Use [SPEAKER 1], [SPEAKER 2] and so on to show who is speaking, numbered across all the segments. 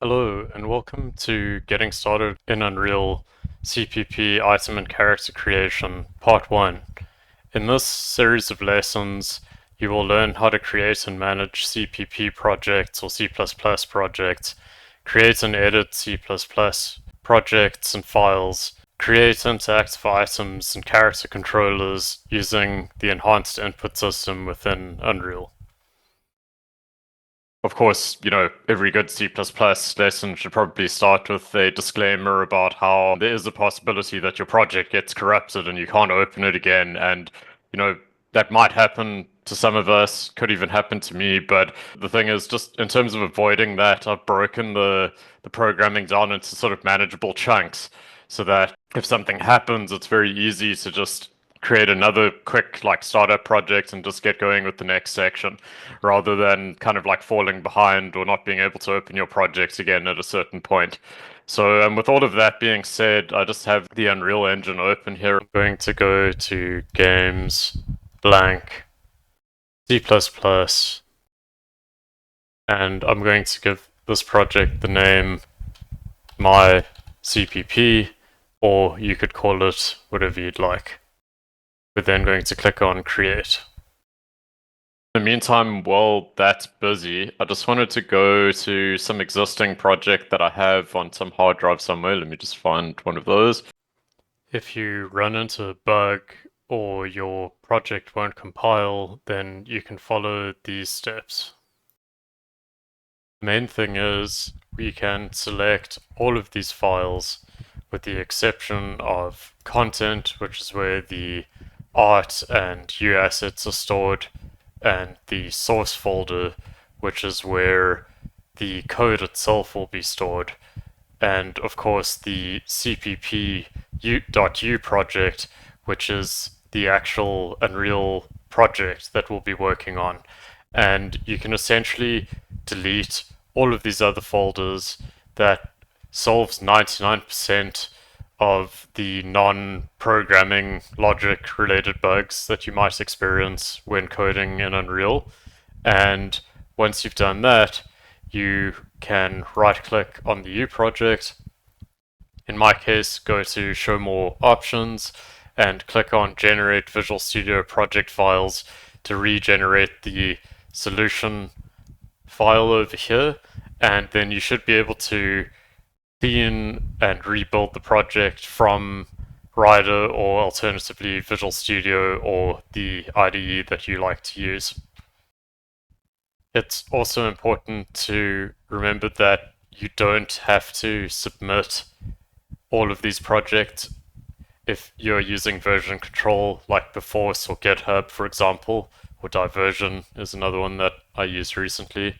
[SPEAKER 1] Hello, and welcome to Getting Started in Unreal CPP Item and Character Creation, Part 1. In this series of lessons, you will learn how to create and manage CPP projects or C++ projects, create and edit C++ projects and files, create interactive items and character controllers using the enhanced input system within Unreal. Of course, every good C++ lesson should probably start with a disclaimer about how there is a possibility that your project gets corrupted and you can't open it again. And, that might happen to some of us, could even happen to me. But the thing is, just in terms of avoiding that, I've broken the programming down into sort of manageable chunks so that if something happens, it's very easy to just create another quick startup project and just get going with the next section rather than kind of like falling behind or not being able to open your project again at a certain point. So with all of that being said, I just have the Unreal Engine open here. I'm going to go to Games, blank, C++, and I'm going to give this project the name My CPP, or you could call it whatever you'd like. We're then going to click on Create. In the meantime, while that's busy, I just wanted to go to some existing project that I have on some hard drive somewhere. Let me just find one of those. If you run into a bug or your project won't compile, then you can follow these steps. The main thing is we can select all of these files with the exception of content, which is where the art and U assets are stored, and the source folder, which is where the code itself will be stored, and of course the CPP.u project, which is the actual Unreal project that we'll be working on. And you can essentially delete all of these other folders. That solves 99% of the non-programming logic related bugs that you might experience when coding in Unreal. And once you've done that, you can right click on the U project. In my case, go to Show More Options and click on Generate Visual Studio Project Files to regenerate the solution file over here. And then you should be able to clean and rebuild the project from Rider or alternatively Visual Studio or the IDE that you like to use. It's also important to remember that you don't have to submit all of these projects if you're using version control like Beforce or GitHub, for example, or Diversion is another one that I used recently.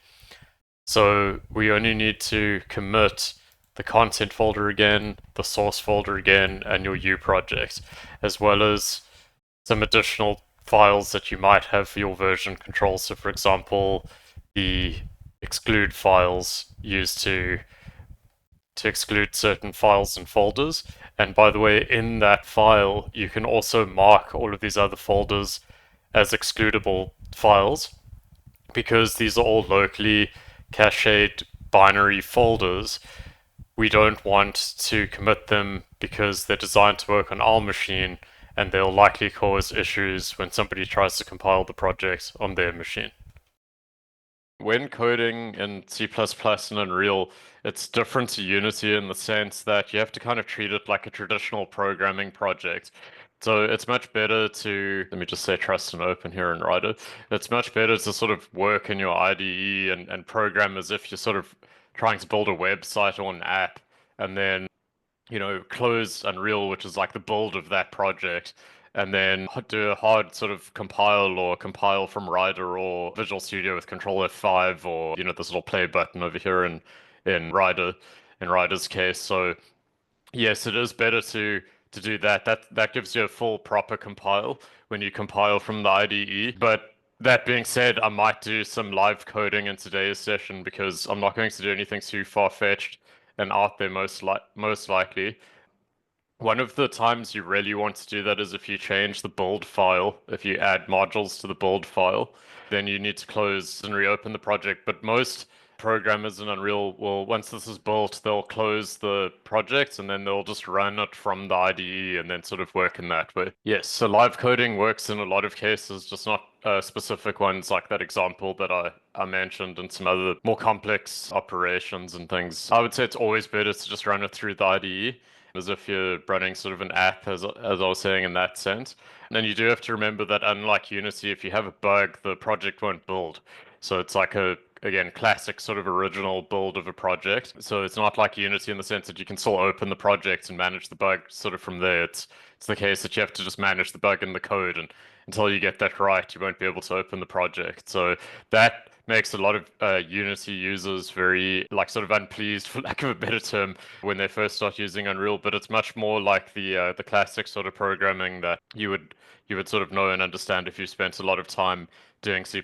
[SPEAKER 1] So we only need to commit the content folder again, the source folder again, and your U project, as well as some additional files that you might have for your version control. So for example, the exclude files used to exclude certain files and folders. And by the way, in that file, you can also mark all of these other folders as excludable files because these are all locally cached binary folders. We don't want to commit them because they're designed to work on our machine and they'll likely cause issues when somebody tries to compile the project on their machine. When coding in C++ and Unreal, it's different to Unity in the sense that you have to kind of treat it like a traditional programming project. So it's much better to, let me just say trust and open here and write it. It's much better to sort of work in your IDE and program as if you're sort of trying to build a website or an app and then, close Unreal, which is like the build of that project, and then do a hard sort of compile from Rider or Visual Studio with Control F5 or, this little play button over here in Rider, in Rider's case. So yes, it is better to do that. That gives you a full proper compile when you compile from the IDE. But that being said, I might do some live coding in today's session because I'm not going to do anything too far-fetched and out there most likely. One of the times you really want to do that is if you change the build file, if you add modules to the build file, then you need to close and reopen the project. But most Programmers in Unreal will, once this is built, they'll close the project and then they'll just run it from the IDE and then sort of work in that way. Yes, so live coding works in a lot of cases, just not specific ones like that example that I mentioned and some other more complex operations and things. I would say it's always better to just run it through the IDE as if you're running sort of an app, as I was saying in that sense. And then you do have to remember that unlike Unity, if you have a bug, the project won't build. So it's like a again, classic sort of original build of a project. So it's not like Unity in the sense that you can still open the project and manage the bug sort of from there. It's the case that you have to just manage the bug in the code, and until you get that right, you won't be able to open the project. So that makes a lot of Unity users very like sort of unpleased, for lack of a better term, when they first start using Unreal. But it's much more like the classic sort of programming that you would sort of know and understand if you spent a lot of time doing C++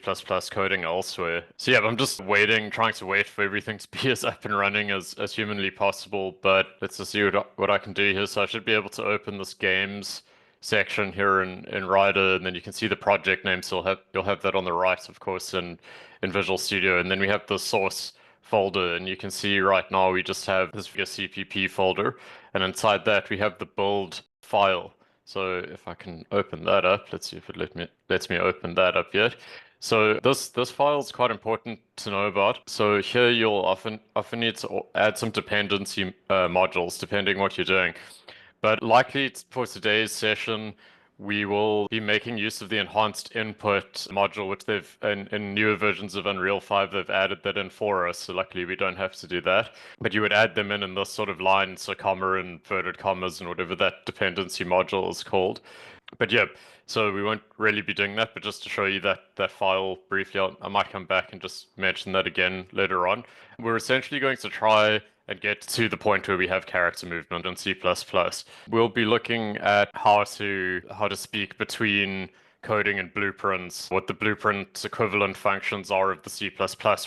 [SPEAKER 1] coding elsewhere. So yeah, I'm just trying to wait for everything to be as up and running as humanly possible. But let's just see what I can do here. So I should be able to open this games section here in Rider, and then you can see the project name. So you'll have that on the right, of course, in Visual Studio, and then we have the source folder, and you can see right now we just have this CPP folder, and inside that we have the build file. So if I can open that up, let's see if it lets me open that up yet. So this file is quite important to know about. So here you'll often need to add some dependency modules depending what you're doing. But likely for today's session, we will be making use of the enhanced input module, which in newer versions of Unreal 5, they've added that in for us. So luckily we don't have to do that. But you would add them in this sort of line, so comma and inverted commas and whatever that dependency module is called. But yeah, so we won't really be doing that, but just to show you that file briefly, I might come back and just mention that again later on. We're essentially going to try and get to the point where we have character movement in C++. We'll be looking at how to speak between coding and blueprints, what the blueprint equivalent functions are of the C++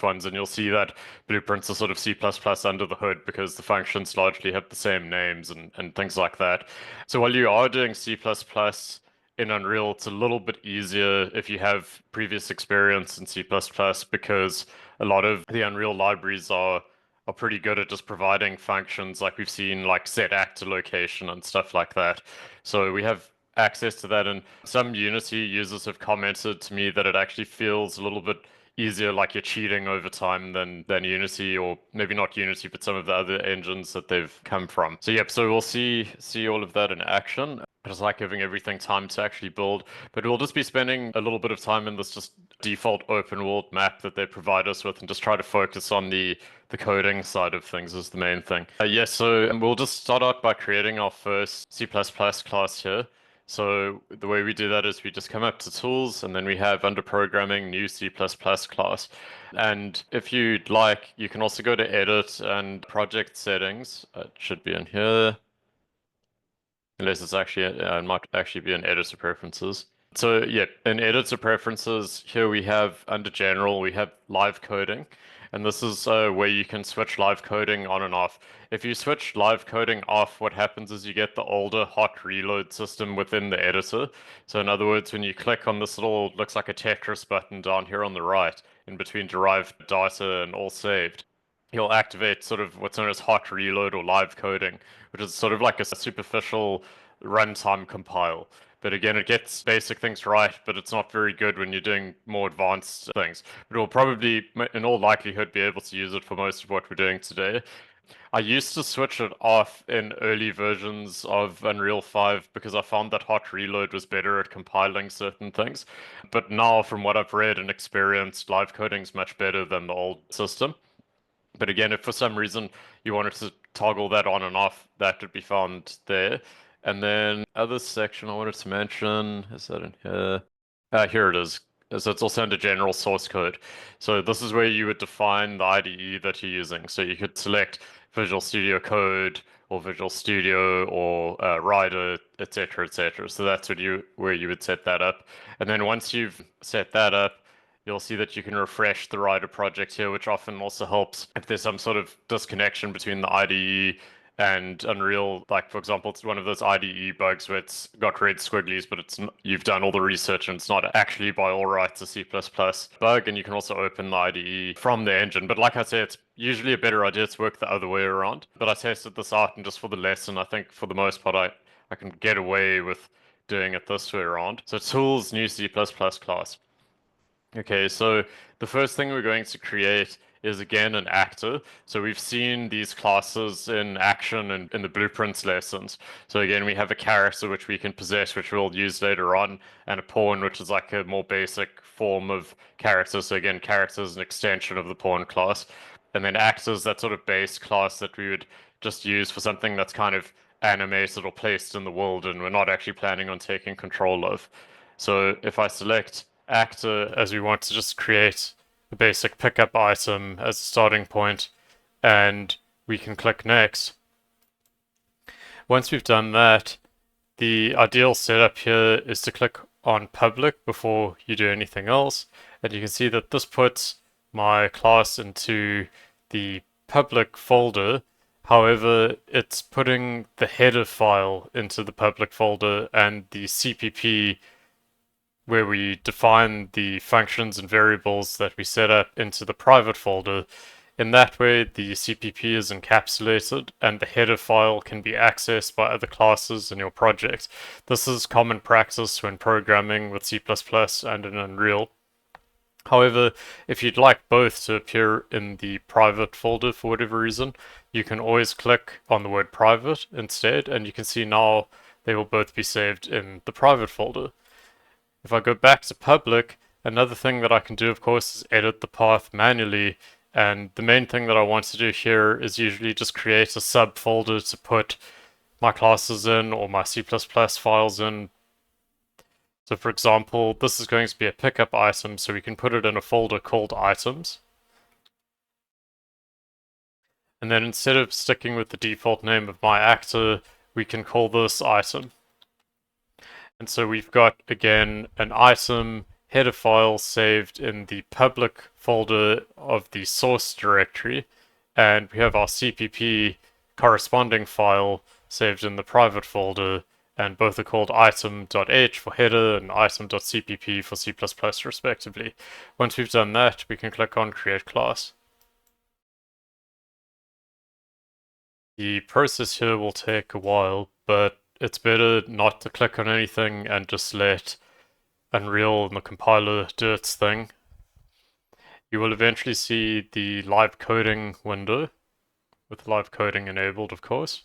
[SPEAKER 1] ones, and you'll see that blueprints are sort of C++ under the hood because the functions largely have the same names and things like that. So while you are doing C++ in Unreal, it's a little bit easier if you have previous experience in C++ because a lot of the Unreal libraries are pretty good at just providing functions like we've seen like set actor location and stuff like that. So we have access to that, and some Unity users have commented to me that it actually feels a little bit easier, like you're cheating over time than Unity, or maybe not Unity, but some of the other engines that they've come from. So yep, so we'll see all of that in action. I just like giving everything time to actually build, but we'll just be spending a little bit of time in this just default open world map that they provide us with, and just try to focus on the coding side of things is the main thing. Yes, so we'll just start out by creating our first C++ class here. So the way we do that is we just come up to tools, and then we have under programming new C++ class. And if you'd like, you can also go to edit and project settings. It should be in here. Unless it's actually, it might actually be in editor preferences. So yeah, in editor preferences, here we have under general, we have live coding. And this is where you can switch live coding on and off. If you switch live coding off, what happens is you get the older hot reload system within the editor. So in other words, when you click on this little, looks like a Tetris button down here on the right, in between derived data and all saved, you'll activate sort of what's known as hot reload or live coding, which is sort of like a superficial runtime compile. But again, it gets basic things right, but it's not very good when you're doing more advanced things. But we'll probably, in all likelihood, be able to use it for most of what we're doing today. I used to switch it off in early versions of Unreal 5 because I found that hot reload was better at compiling certain things. But now, from what I've read and experienced, live coding is much better than the old system. But again, if for some reason you wanted to toggle that on and off, that could be found there. And then other section I wanted to mention, is that in here? Here it is. So it's also under general source code. So this is where you would define the IDE that you're using. So you could select Visual Studio Code or Visual Studio or Rider, etc., etc. So that's where you would set that up. And then once you've set that up, you'll see that you can refresh the Rider project here, which often also helps if there's some sort of disconnection between the IDE And Unreal, like for example, it's one of those IDE bugs where it's got red squigglies, but you've done all the research and it's not actually by all rights a C++ bug, and you can also open the IDE from the engine. But like I say, it's usually a better idea to work the other way around. But I tested this out, and just for the lesson, I think for the most part, I can get away with doing it this way around. So tools, new C++ class. Okay, so the first thing we're going to create is again an actor. So we've seen these classes in action in the blueprints lessons. So again, we have a character which we can possess, which we'll use later on, and a pawn, which is like a more basic form of character. So again, character is an extension of the pawn class. And then actors, that sort of base class that we would just use for something that's kind of animated or placed in the world and we're not actually planning on taking control of. So if I select actor as we want to just create a basic pickup item as a starting point, and we can click next. Once we've done that, the ideal setup here is to click on public before you do anything else, and you can see that this puts my class into the public folder. However, it's putting the header file into the public folder and the CPP where we define the functions and variables that we set up into the private folder. In that way, the CPP is encapsulated and the header file can be accessed by other classes in your project. This is common practice when programming with C++ and in Unreal. However, if you'd like both to appear in the private folder for whatever reason, you can always click on the word private instead, and you can see now they will both be saved in the private folder. If I go back to public, another thing that I can do, of course, is edit the path manually. And the main thing that I want to do here is usually just create a subfolder to put my classes in or my C++ files in. So for example, this is going to be a pickup item, so we can put it in a folder called items. And then instead of sticking with the default name of my actor, we can call this item. And so we've got, again, an item header file saved in the public folder of the source directory, and we have our CPP corresponding file saved in the private folder, and both are called item.h for header and item.cpp for C++ respectively. Once we've done that, we can click on Create Class. The process here will take a while, but it's better not to click on anything and just let Unreal and the compiler do its thing. You will eventually see the live coding window, with live coding enabled, of course.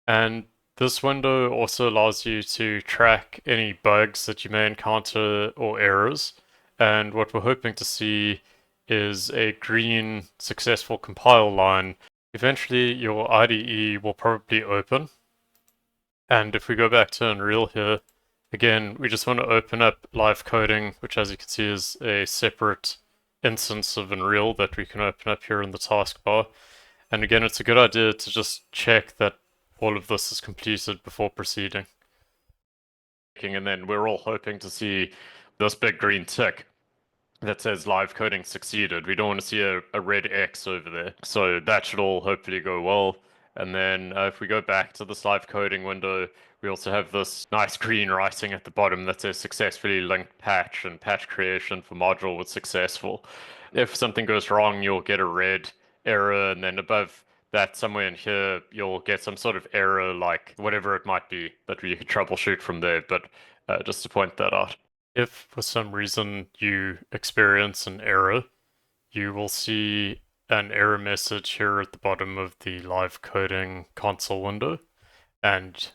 [SPEAKER 1] And this window also allows you to track any bugs that you may encounter or errors. And what we're hoping to see is a green successful compile line. Eventually, your IDE will probably open. And if we go back to Unreal here, again, we just want to open up live coding, which as you can see is a separate instance of Unreal that we can open up here in the taskbar. And again, it's a good idea to just check that all of this is completed before proceeding. And then we're all hoping to see this big green tick that says live coding succeeded. We don't want to see a red X over there. So that should all hopefully go well. And then if we go back to this live coding window, we also have this nice green writing at the bottom that says successfully linked patch and patch creation for module was successful. If something goes wrong, you'll get a red error, and then above that, somewhere in here, you'll get some sort of error, like whatever it might be, that you can troubleshoot from there. But just to point that out. If for some reason you experience an error, you will see an error message here at the bottom of the live coding console window, and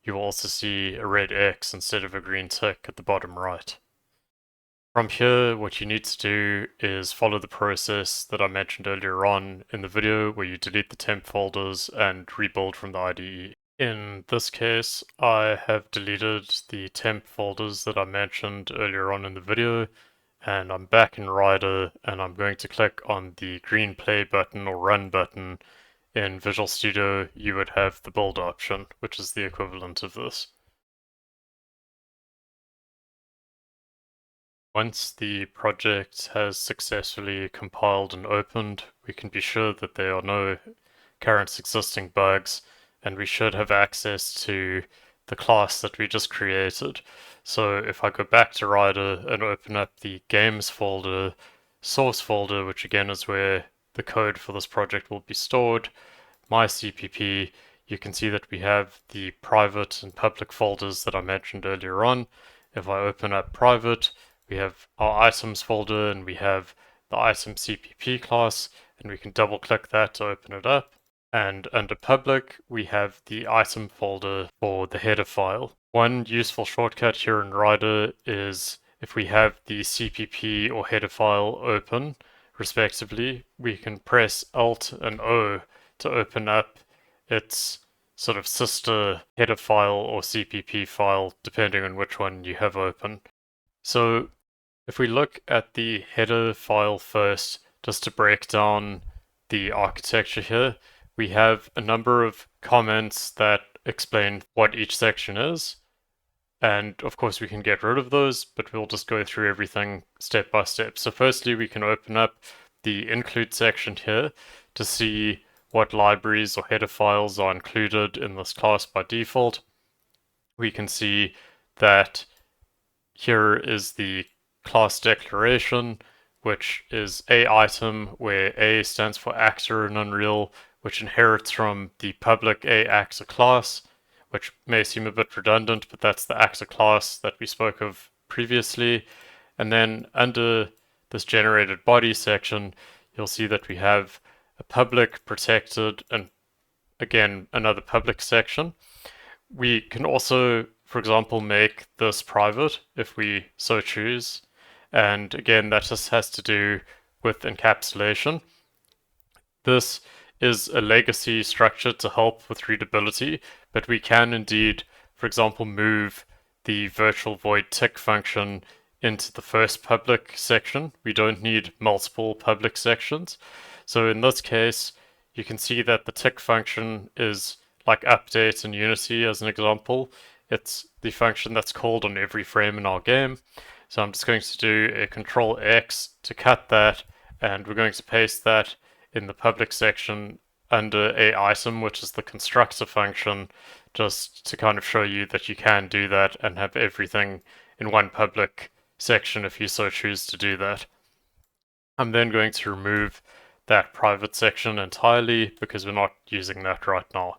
[SPEAKER 1] you will also see a red X instead of a green tick at the bottom right. From here, what you need to do is follow the process that I mentioned earlier on in the video, where you delete the temp folders and rebuild from the IDE. In this case, I have deleted the temp folders that I mentioned earlier on in the video, and I'm back in Rider, and I'm going to click on the green play button or run button. In Visual Studio, you would have the build option, which is the equivalent of this. Once the project has successfully compiled and opened, we can be sure that there are no current existing bugs, and we should have access to the class that we just created. So if I go back to Rider and open up the games folder, source folder, which again is where the code for this project will be stored, my CPP, you can see that we have the private and public folders that I mentioned earlier on. If I open up private, we have our items folder and we have the item CPP class, and we can double click that to open it up. And under public, we have the item folder for the header file. One useful shortcut here in Rider is if we have the CPP or header file open, respectively, we can press Alt and O to open up its sort of sister header file or CPP file, depending on which one you have open. So if we look at the header file first, just to break down the architecture here, we have a number of comments that explain what each section is. And of course we can get rid of those, but we'll just go through everything step by step. So firstly, we can open up the include section here to see what libraries or header files are included in this class by default. We can see that here is the class declaration, which is a item where A stands for actor in Unreal, which inherits from the public A actor class, which may seem a bit redundant, but that's the actor class that we spoke of previously. And then under this generated body section, you'll see that we have a public, protected, and again, another public section. We can also, for example, make this private if we so choose. And again, that just has to do with encapsulation. This is a legacy structure to help with readability, but we can indeed, for example, move the virtual void tick function into the first public section. We don't need multiple public sections. So in this case, you can see that the tick function is like update in Unity as an example. It's the function that's called on every frame in our game. So I'm just going to do a Control X to cut that, and we're going to paste that in the public section under a item, which is the constructor function, just to kind of show you that you can do that and have everything in one public section if you so choose to do that. I'm then going to remove that private section entirely because we're not using that right now.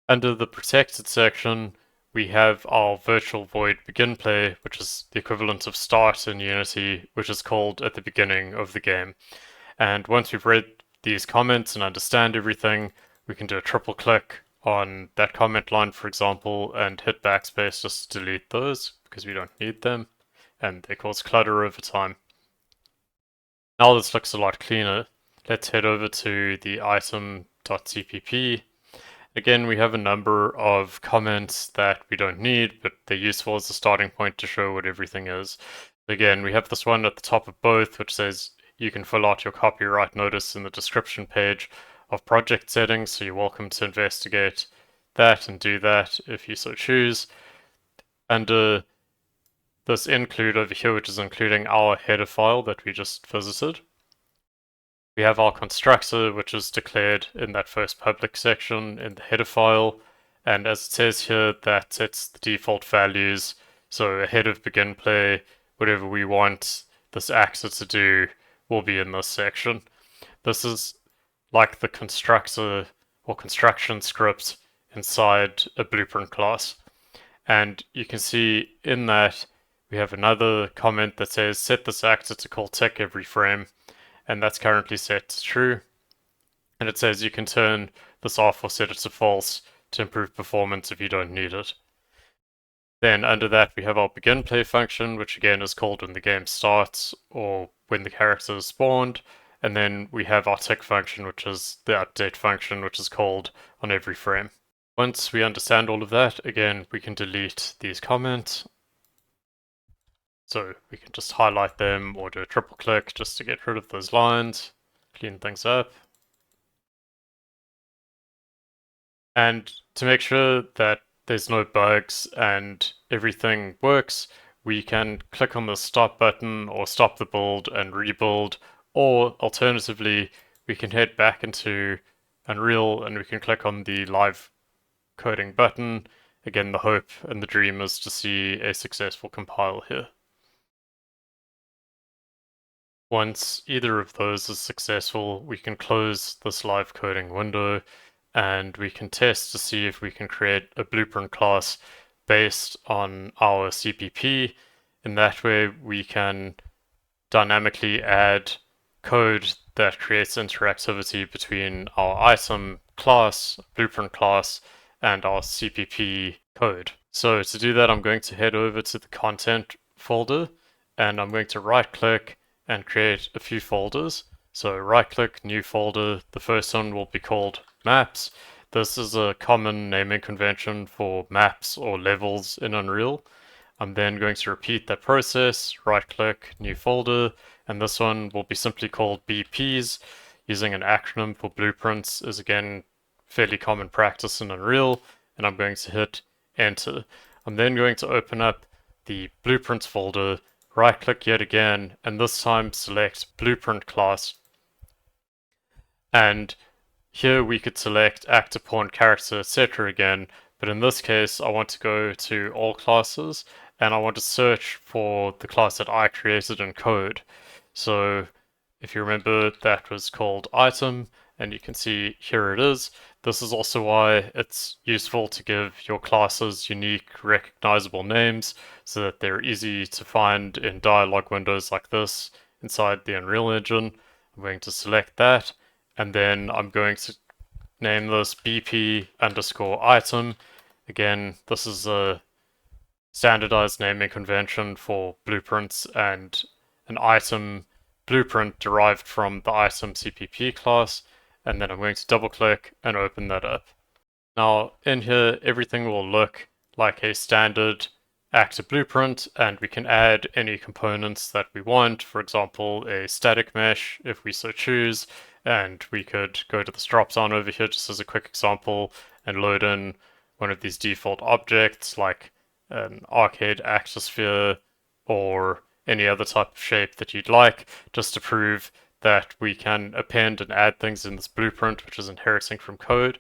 [SPEAKER 1] Under the protected section, we have our virtual void begin play, which is the equivalent of start in Unity, which is called at the beginning of the game. And once we've read these comments and understand everything, we can do a triple click on that comment line, for example, and hit backspace just to delete those because we don't need them, and they cause clutter over time. Now this looks a lot cleaner. Let's head over to the item.cpp. Again, we have a number of comments that we don't need, but they're useful as a starting point to show what everything is. Again, we have this one at the top of both, which says you can fill out your copyright notice in the description page of project settings, so you're welcome to investigate that and do that if you so choose. Under this include over here, which is including our header file that we just visited, we have our constructor, which is declared in that first public section in the header file. And as it says here, that sets the default values. So ahead of begin play, whatever we want this actor to do will be in this section. This is like the constructor or construction script inside a blueprint class. And you can see in that we have another comment that says set this actor to call tick every frame. And that's currently set to true. And it says you can turn this off or set it to false to improve performance if you don't need it. Then under that we have our begin play function, which again is called when the game starts or when the character is spawned. And then we have our tick function, which is the update function, which is called on every frame. Once we understand all of that, again, we can delete these comments. So we can just highlight them or do a triple click just to get rid of those lines, clean things up. And to make sure that there's no bugs and everything works, we can click on the stop button or stop the build and rebuild, or alternatively, we can head back into Unreal and we can click on the live coding button. Again, the hope and the dream is to see a successful compile here. Once either of those is successful, we can close this live coding window and we can test to see if we can create a blueprint class based on our CPP. In that way, we can dynamically add code that creates interactivity between our item class, blueprint class, and our CPP code. So to do that, I'm going to head over to the content folder and I'm going to right click and create a few folders. So right click, new folder. The first one will be called maps. This is a common naming convention for maps or levels in Unreal. I'm then going to repeat that process, right click, new folder, and this one will be simply called BPs. Using an acronym for blueprints is again fairly common practice in Unreal, and I'm going to hit enter. I'm then going to open up the blueprints folder, right click yet again, and this time select blueprint class. And here we could select actor, pawn, character, etc. again, but in this case I want to go to all classes and I want to search for the class that I created in code. So if you remember, that was called item, and you can see here it is. This is also why it's useful to give your classes unique recognizable names so that they're easy to find in dialog windows like this inside the Unreal Engine. I'm going to select that, and then I'm going to name this BP underscore item. Again, this is a standardized naming convention for blueprints, and an item blueprint derived from the item CPP class, and then I'm going to double click and open that up. Now in here everything will look like a standard actor blueprint, and we can add any components that we want, for example a static mesh if we so choose, and we could go to this drop down over here just as a quick example and load in one of these default objects like an arcade actor sphere or any other type of shape that you'd like, just to prove that we can append and add things in this blueprint, which is inheriting from code.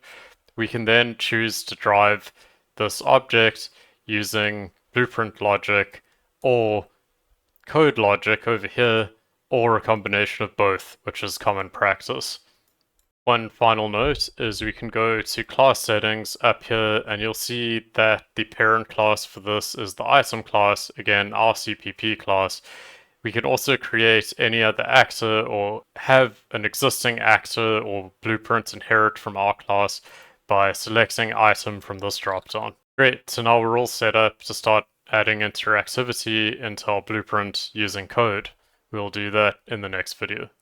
[SPEAKER 1] We can then choose to drive this object using blueprint logic or code logic over here, or a combination of both, which is common practice. One final note is we can go to class settings up here and you'll see that the parent class for this is the item class, again our CPP class. We can also create any other actor or have an existing actor or blueprint inherit from our class by selecting item from this dropdown. Great, so now we're all set up to start adding interactivity into our blueprint using code. We'll do that in the next video.